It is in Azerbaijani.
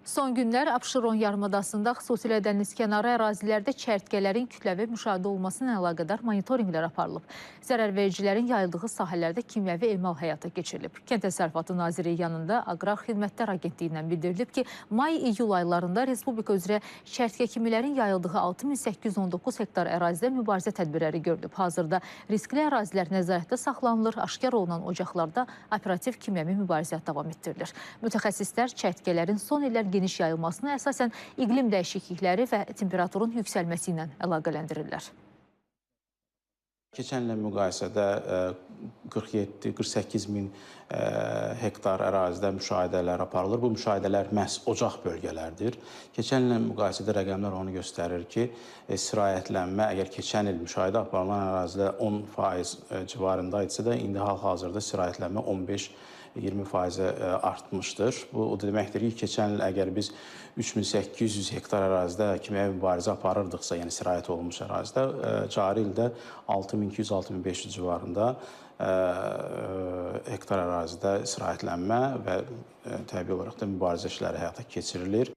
Son günlər Abşeron yarımadasında xüsusilə dənizkənarı ərazilərdə çərtkələrin kütləvi müşahidə olması ilə əlaqədar monitorinqlər aparılıb. Zərərvericilərin yayıldığı sahələrdə kimyəvi emal həyata keçirilib. Kənd Təsərrüfatı Nazirliyi yanında Aqrar Xidmətlər Agentliyindən bildirilib ki, may-iyul aylarında Respublika üzrə çərtkə kimilərin yayıldığı 6819 hektar ərazidə mübarizə tədbirləri görülüb. Hazırda riskli ərazilər nəzarətdə saxlanılır, aşkar olunan ocaqlarda operativ kimyəvi mübarizə davam etdirilir. Mütəxəssislər çərtkələrin son illər geniş yayılmasını əsasən iqlim dəyişiklikləri və temperaturun yüksəlməsi ilə əlaqələndirirlər. Keçən illə müqayisədə 47-48 min hektar ərazidə müşahidələr aparılır. Bu müşahidələr məhz ocaq bölgələrdir. Keçən illə müqayisədə rəqəmlər onu göstərir ki, sirayətlənmə əgər keçən il müşahidə aparılan ərazidə 10% civarında idisə də, indi hal-hazırda sirayətlənmə 15-20% artmışdır. Bu o deməkdir ki, keçən il əgər biz 3800 hektar ərazidə kimyəvi mübarizə aparırdıqsa, yəni sirayət olunmuş ərazidə, cari ildə 6200-6500 civarında hektar ərazidə sirayətlənmə və təbii olaraq da mübarizə işləri həyata keçirilir.